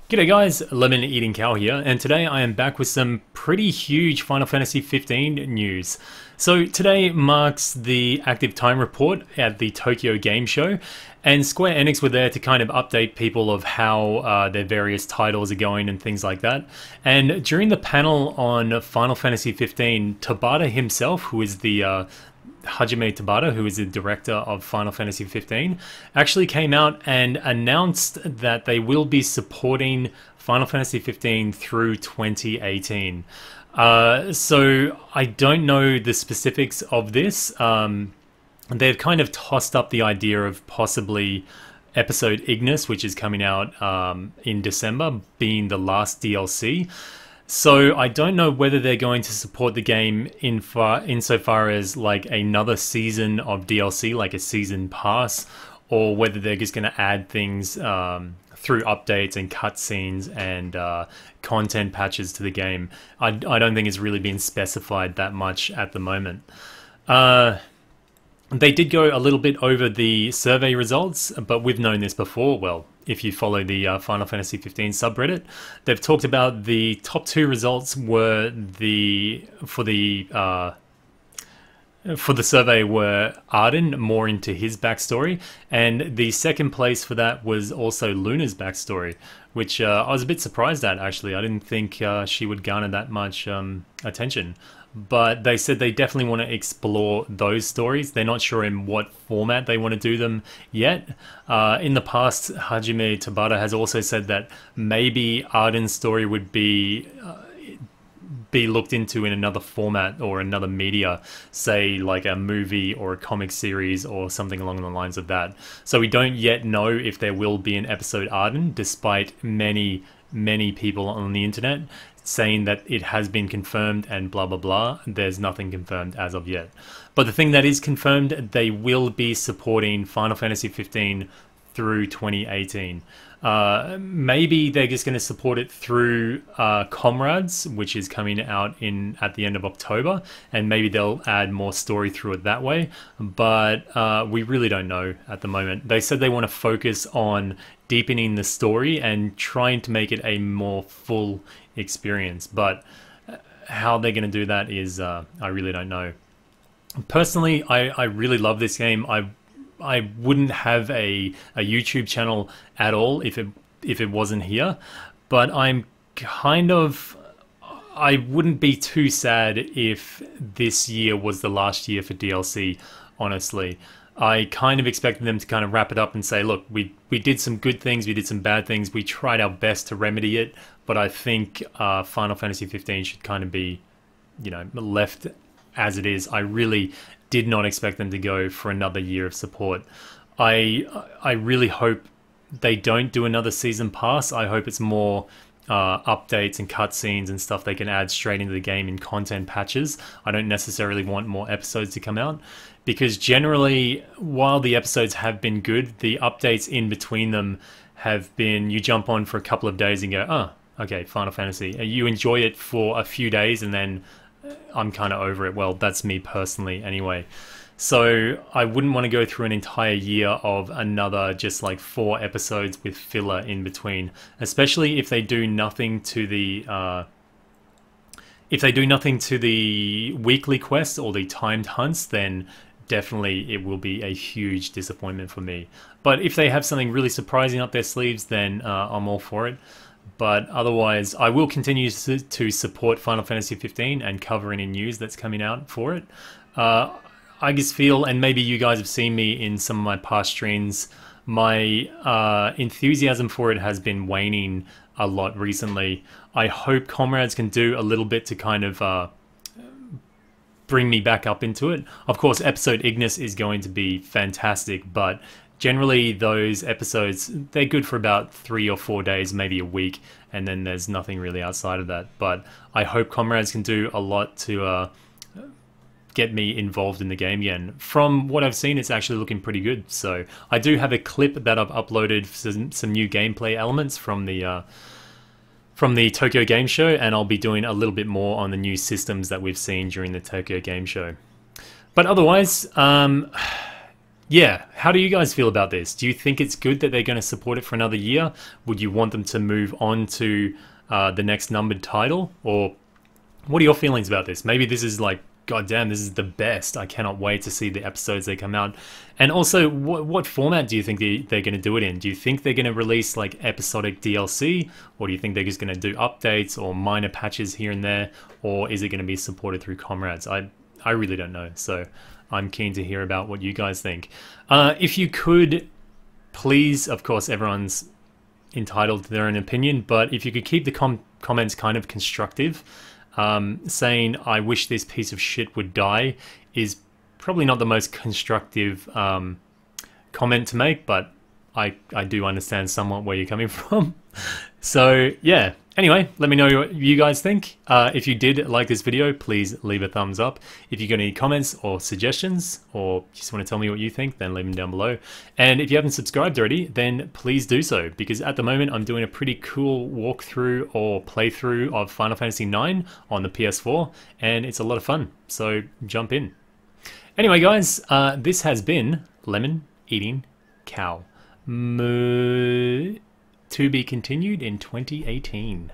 G'day guys, Lemon Eating Cow here, and today I am back with some pretty huge Final Fantasy 15 news. So today marks the active time report at the Tokyo Game Show, and SquareEnix were there to kind of update people of how their various titles are going and things like that. And during the panel on Final Fantasy 15, Tabata himself, who is the Hajime Tabata, who is the director of Final Fantasy 15, actually came out and announced that they will be supporting Final Fantasy 15 through 2018. So I don't know the specifics of this. They've kind of tossed up the idea of possibly episode Ignis, which is coming out in December, being the last DLC. So I don't know whether they're going to support the game insofar as like another season of DLC, like a season pass, or whether they're just going to add things through updates and cutscenes and content patches to the game. I don't think it's really been specified that much at the moment. They did go a little bit over the survey results, but we've known this before. Well, if you follow the Final Fantasy 15 subreddit, they've talked about the top two results were for the survey were Arden, more into his backstory, and the second place for that was also Luna's backstory, which I was a bit surprised at, actually. I didn't think she would garner that much attention. But they said they definitely want to explore those stories. They're not sure in what format they want to do them yet. In the past, Hajime Tabata has also said that maybe Arden's story would be looked into in another format or another media, say like a movie or a comic series or something along the lines of that. So we don't yet know if there will be an episode Arden, despite many people on the internet saying that it has been confirmed and blah blah blah. There's nothing confirmed as of yet. But the thing that is confirmed, they will be supporting Final Fantasy 15 through 2018. Maybe they're just going to support it through Comrades, which is coming out at the end of October, and maybe they'll add more story through it that way. But we really don't know at the moment. They said they want to focus on deepening the story and trying to make it a more full experience. But how they're going to do that is I really don't know. Personally, I really love this game. I wouldn't have a YouTube channel at all if it wasn't here, but I wouldn't be too sad if this year was the last year for DLC, honestly. I kind of expected them to kind of wrap it up and say, look, we did some good things, we did some bad things, we tried our best to remedy it, but I think Final Fantasy 15 should kind of be, left as it is. I really did not expect them to go for another year of support. I really hope they don't do another season pass. I hope it's more updates and cutscenes and stuff they can add straight into the game in content patches. I don't necessarily want more episodes to come out, because generally, while the episodes have been good, the updates in between them have been, you jump on for a couple of days and go, oh, okay, Final Fantasy. You enjoy it for a few days and then I'm kind of over it. Well, that's me personally anyway. So I wouldn't want to go through an entire year of another just like 4 episodes with filler in between, especially if they do nothing to the weekly quests or the timed hunts. Then definitely it will be a huge disappointment for me. But if they have something really surprising up their sleeves, then I'm all for it. But otherwise, I will continue to support Final Fantasy 15 and cover any news that's coming out for it. I just feel, and maybe you guys have seen me in some of my past streams, my enthusiasm for it has been waning a lot recently. I hope Comrades can do a little bit to kind of bring me back up into it. Of course, episode Ignis is going to be fantastic, but generally those episodes, they're good for about 3 or 4 days, maybe a week, and then there's nothing really outside of that. But I hope Comrades can do a lot to get me involved in the game again. From what I've seen, it's actually looking pretty good. So I do have a clip that I've uploaded for some new gameplay elements from the Tokyo Game Show, and I'll be doing a little bit more on the new systems that we've seen during the Tokyo Game Show. But otherwise, Yeah, how do you guys feel about this? Do you think it's good that they're going to support it for another year? Would you want them to move on to the next numbered title? Or what are your feelings about this? Maybe this is like, God damn, this is the best. I cannot wait to see the episodes that come out. And also, what format do you think they're going to do it in? Do you think they're going to release like episodic DLC? Or do you think they're just going to do updates or minor patches here and there? Or is it going to be supported through Comrades? I really don't know. So I'm keen to hear about what you guys think. If you could, please, of course, everyone's entitled to their own opinion, but if you could keep the comments kind of constructive, saying I wish this piece of shit would die is probably not the most constructive comment to make, but I do understand somewhat where you're coming from. So yeah, anyway, let me know what you guys think. If you did like this video, please leave a thumbs up. If you got any comments or suggestions, or just want to tell me what you think, then leave them down below. And if you haven't subscribed already, then please do so, because at the moment I'm doing a pretty cool walkthrough or playthrough of Final Fantasy IX on the PS4, and it's a lot of fun, so jump in. Anyway guys, this has been Lemon Eating Cow. To be continued in 2018.